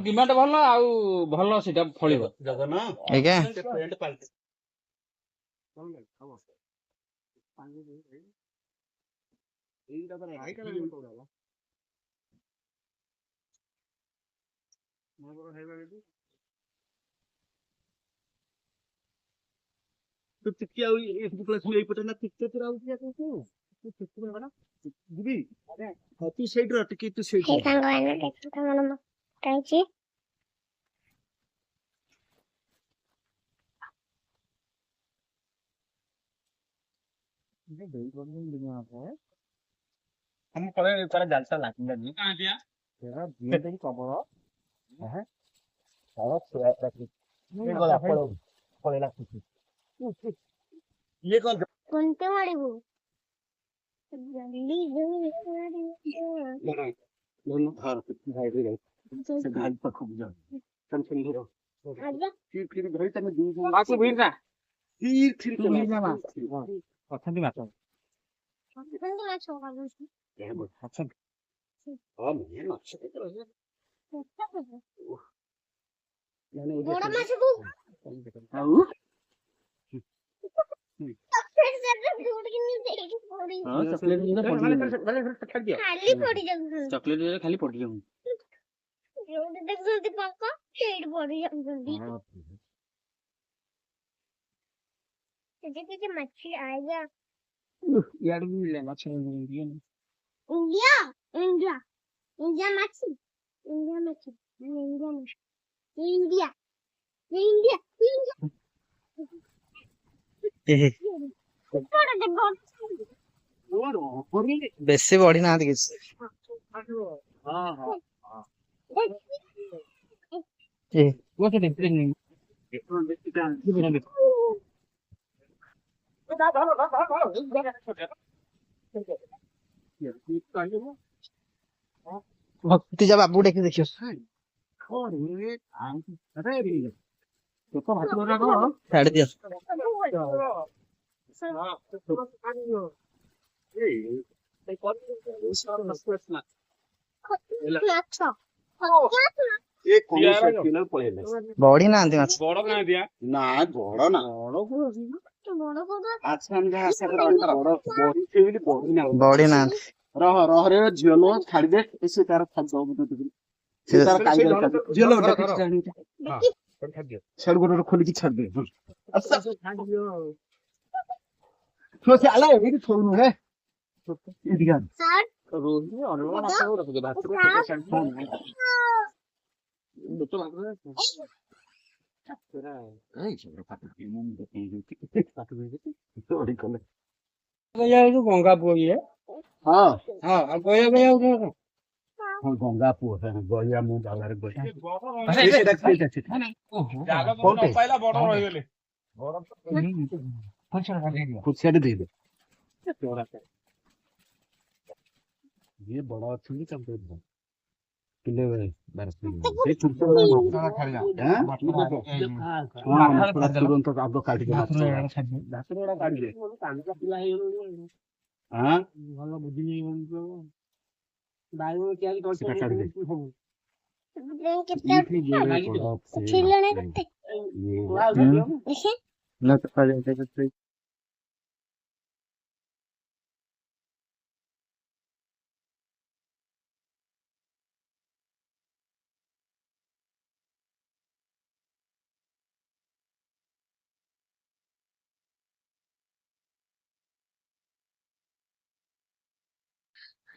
demand भल आउ भल सेटा फलिबो जगन आज्ञा पेंट पाल्टे तो टिकी आउ एक बुकला सुई पटे ना टिके तोरा आउ किया तू टिके बड़ा दिबी तू सेट र टिके तू सेट हे सांग वाला देखो तो मन कायची हम पळे तारा जालता लागिला जी का दिया तेरा दिए देखि कबर है सारा सोया तक ये गला पळे लागती ये कौन कोणते माडीबो जल्दी दोनों हार भाई रे से घाल पर खूब जा टेंशन नहीं रो आजा फिर घड़ी तक दी माकू भीर ना फिर तू भीर ना मा अथंदी मातो संग मा छोका बस ये बोल अच्छा हां मैं ना से करो मैंने बड़ा माछबू आऊ फिर से दूध की नहीं देखी पड़ी हां चॉकलेट नहीं पड़ी खा दिया खाली पड़ी जल्दी चॉकलेट खाली पड़ी जाऊं रोड देख जल्दी पक्का पेड़ पड़ी जल्दी ये मच्छी आएगा यार भी ले मछली इंडिया इंडिया इंडिया इंडिया मच्छी इंडिया मच्छी इंडिया मच्छी इंडिया इंडिया ऊपर दे बहुत बेसी बढी ना किसी हां हां ए वो तो देखते नहीं भक्ति जब बाबू देखे देखियो छाड़ दिया अच्छा एक कौन सा किलो पड़ेले बॉडी ना आंती माछ बड़ का दिया ना बड़ ना तो बड़ा को अच्छा हम जहां से बड़ बड़ी से भी बड़ी ना बॉडी ना रह रे झिलो छाड़ दे इसे तार फस जाओ तो से तार काई झिलो डक छाड़ी हां छाड़ दियो छाड़ गोड़ खोल के छाड़ दे अच्छा छाड़ दियो तो से आला ये छोड़नु है इदिगा सर रोज में और ना तो रख दे बात को छाड़ तो लग रहा है तेरा ए सब पाट के मुंह देखी पाट में थोड़ी कल गया जो गंगा पुई है हां हां गया गया उधर हां गंगा पु है गया मुंह डाला रे गया अरे से रख जागा बड़ पहला बड़ रह गेले कुछ छेड़ दे दे ये बड़ा अच्छी चलते हैं किले में बरस में ये छोटे बड़ा खा जा हां तुरंत तो आप काट के दासरोड़ा काट दे काम का पिला है हां भलो बुद्धि नहीं उनको बायो क्या काट दे कितना छिलने करते ये ना तो खा जाते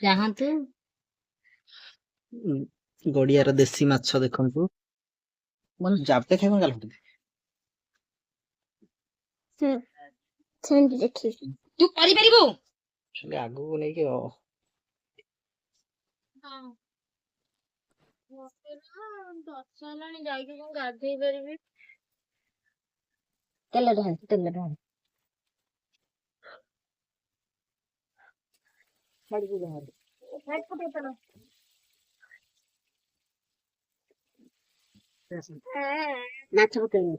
जहां तू गड़ियार देसी माछ देखंतु मन जाबते खाइबा गाल सेंड देखी तू करि परिबो चले आगु नहीं के हां मते ना 10 लानी जाई के गाधई परिबी तेल ढाल छाड़ दे बाहर हेड को देता ना नाच होते हैं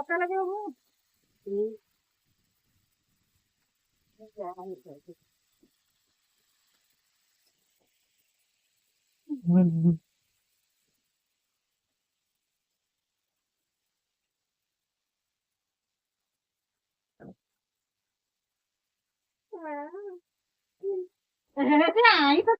पता लगे वो आई तो